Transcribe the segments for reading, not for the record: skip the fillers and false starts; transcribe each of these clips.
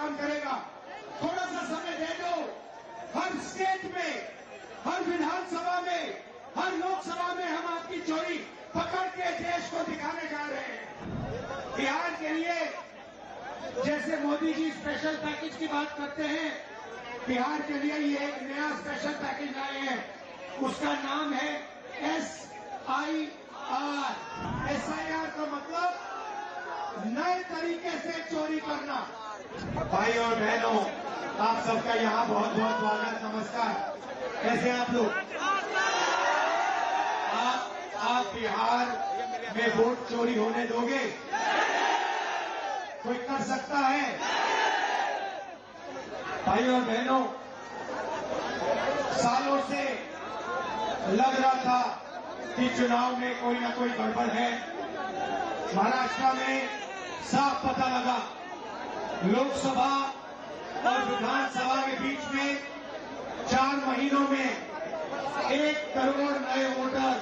काम करेगा। थोड़ा सा समय दे दो। हर स्टेट में, हर विधानसभा में, हर लोकसभा में हम आपकी चोरी पकड़ के देश को दिखाने जा रहे हैं। बिहार के लिए जैसे मोदी जी स्पेशल पैकेज की बात करते हैं, बिहार के लिए ये एक नया स्पेशल पैकेज लाए हैं। उसका नाम है SIR। SIR का मतलब नए तरीके से चोरी करना। भाई और बहनों, आप सबका यहाँ बहुत बहुत स्वागत, नमस्कार। कैसे आप लोग? आप बिहार में वोट चोरी होने दोगे? कोई कर सकता है? भाई और बहनों, सालों से लग रहा था कि चुनाव में कोई ना कोई गड़बड़ है। महाराष्ट्र में साफ पता लगा, लोकसभा और विधानसभा के बीच में 4 महीनों में 1 करोड़ नए वोटर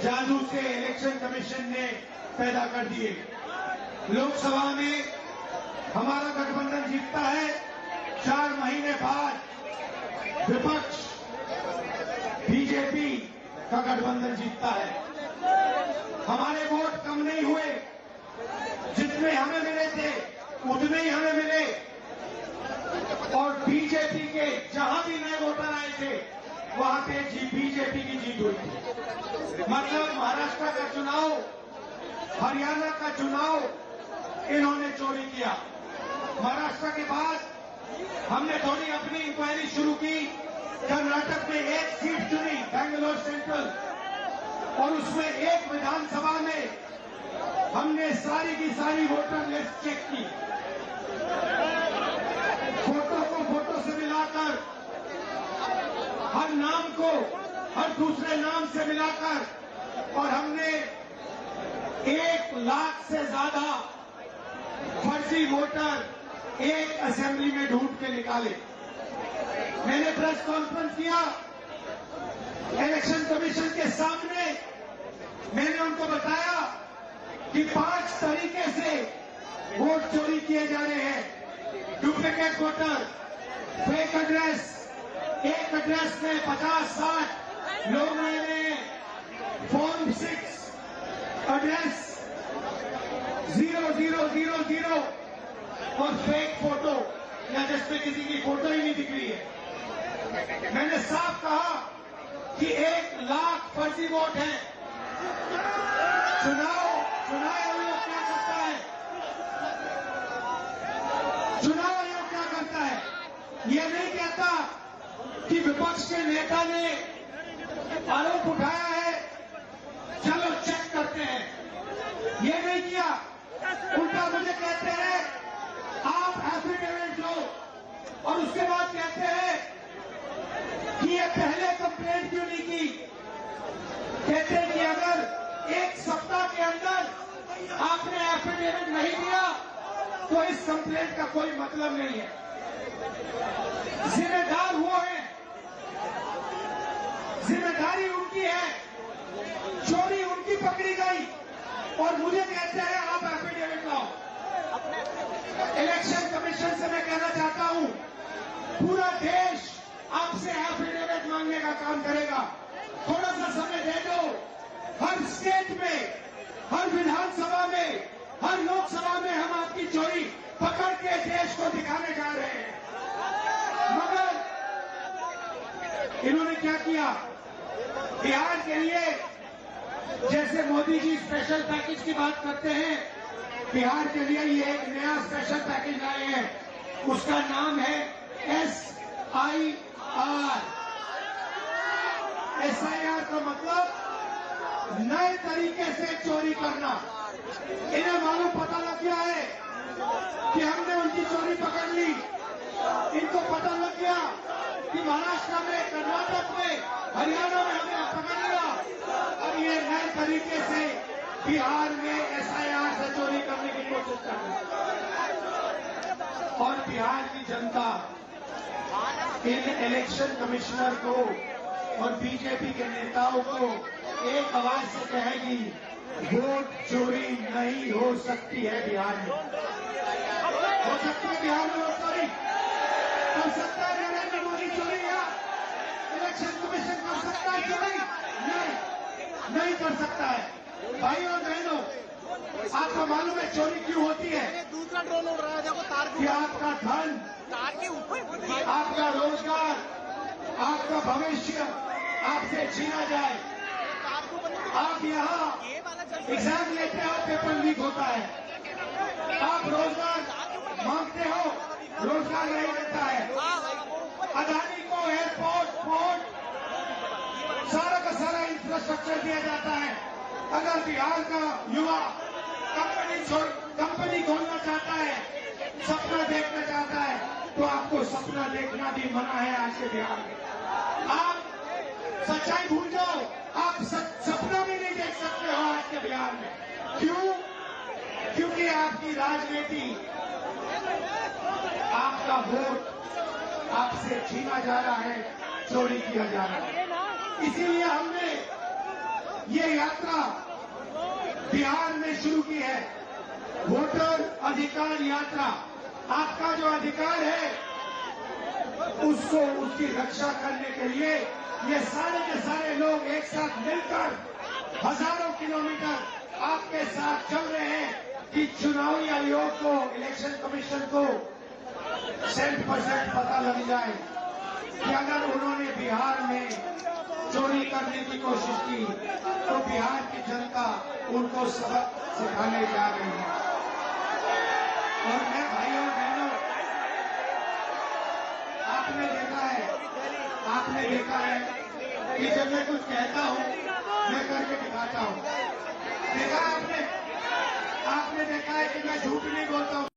जादू से इलेक्शन कमीशन ने पैदा कर दिए। लोकसभा में हमारा गठबंधन जीतता है, 4 महीने बाद विपक्ष बीजेपी का गठबंधन जीतता है। हमारे वोट कम नहीं हुए, जितने हमें मिले थे उतने ही हमें मिले, और बीजेपी के जहां भी नए वोटर आए थे वहां पे बीजेपी की जीत हुई थी। मतलब महाराष्ट्र का चुनाव, हरियाणा का चुनाव इन्होंने चोरी किया। महाराष्ट्र के बाद हमने थोड़ी अपनी इंक्वायरी शुरू की। कर्नाटक में 1 सीट चुनी, बैंगलोर सेंट्रल, और उसमें 1 विधानसभा में हमने सारी की सारी वोटर लिस्ट चेक की। फोटो को फोटो से मिलाकर, हर नाम को हर दूसरे नाम से मिलाकर, और हमने 1 लाख से ज्यादा फर्जी वोटर एक असेंबली में ढूंढ के निकाले। मैंने प्रेस कॉन्फ्रेंस किया इलेक्शन कमीशन के सामने। मैंने उनको बताया कि 5 तरीके से वोट चोरी किए जा रहे हैं। डुप्लीकेट वोटर, फेक एड्रेस, एक एड्रेस में 50-60 लोग रहे हैं, फॉर्म 6 एड्रेस 0000 और फेक फोटो, या जिसमें किसी की फोटो ही नहीं दिख रही है। मैंने साफ कहा कि 1 लाख फर्जी वोट है। चुनाव आयोग क्या करता है? चुनाव आयोग क्या करता है? यह नहीं कहता कि विपक्ष के नेता ने आरोप उठाया है, चलो चेक करते हैं। यह नहीं किया। उल्टा मुझे कहते हैं आप एफिडेविट लो, और उसके बाद कहते हैं कि ये पहले कंप्लेंट क्यों नहीं की। कहते हैं कि अगर 1 सप्ताह के अंदर आपने एफिडेविट नहीं दिया तो इस कंप्लेंट का कोई मतलब नहीं है। जिम्मेदार वो है, जिम्मेदारी उनकी है, चोरी उनकी पकड़ी गई, और मुझे कहते हैं आप एफिडेविट लाओ। इलेक्शन कमीशन से मैं कहना चाहता हूं, पूरा देश आपसे एफिडेविट मांगने का काम करेगा। थोड़ा सा समय दे दो। हर स्टेट में, हर विधानसभा में, हर लोकसभा में हम आपकी चोरी पकड़ के देश को दिखाने जा रहे हैं। मगर इन्होंने क्या किया? बिहार के लिए जैसे मोदी जी स्पेशल पैकेज की बात करते हैं, बिहार के लिए ये एक नया स्पेशल पैकेज लाए हैं। उसका नाम है SIR। SIR का मतलब नए तरीके से चोरी करना। इन्हें मालूम पता लग गया है कि हमने उनकी चोरी पकड़ ली। इनको पता लग गया कि महाराष्ट्र में, कर्नाटक में, हरियाणा में हमने पकड़ लिया। अब ये नए तरीके से बिहार में SIR से चोरी करने की कोशिश कर रही है। और बिहार की जनता इन इलेक्शन कमिश्नर को और बीजेपी के नेताओं को एक आवाज से कहेगी, वोट चोरी नहीं हो सकती है बिहार में। हो सकती है बिहार में वो चोरी कर सकता है, नरेंद्र मोदी चोरी या इलेक्शन कमीशन कर सकता है चोरी? नहीं कर सकता है। भाई और बहनों, आपको मालूम है चोरी क्यों होती है? दूसरा ड्रोन उड़ रहा है, देखो तार कि आपका धन, तार के ऊपर आपका रोजगार, आपका भविष्य आपसे छीना जाए। आप यहाँ एग्जाम लेते हो, पेपर लीक होता है। आप रोजगार मांगते हो, रोजगार नहीं देता है। अदानी को एयरपोर्ट, पोर्ट, सारा का सारा इंफ्रास्ट्रक्चर दिया जाता है। अगर बिहार का युवा कंपनी खोलना चाहता है, सपना देखना चाहता है, तो आपको सपना देखना भी मना है आज के बिहार में। आप सच्चाई भूल जाओ, आप सपना भी नहीं देख सकते हो आज के बिहार में। क्यों? क्योंकि आपकी राजनीति, आपका वोट आपसे छीना जा रहा है, चोरी किया जा रहा है। इसीलिए हमने ये यात्रा बिहार में शुरू की है, वोटर अधिकार यात्रा। आपका जो अधिकार है उसको, उसकी रक्षा करने के लिए ये सारे के सारे लोग एक साथ मिलकर हजारों किलोमीटर आपके साथ चल रहे हैं कि चुनावी आयोग को, इलेक्शन कमीशन को 100% पता लग जाए कि अगर उन्होंने बिहार में चोरी करने की कोशिश की तो बिहार की जनता उनको सबक सिखाने जा रही है। और मैं भाइयों और बहनों, आपने देखा है कि जब मैं कुछ कहता हूं, मैं करके दिखाता हूं। देखा आपने देखा है कि मैं झूठ नहीं बोलता हूं।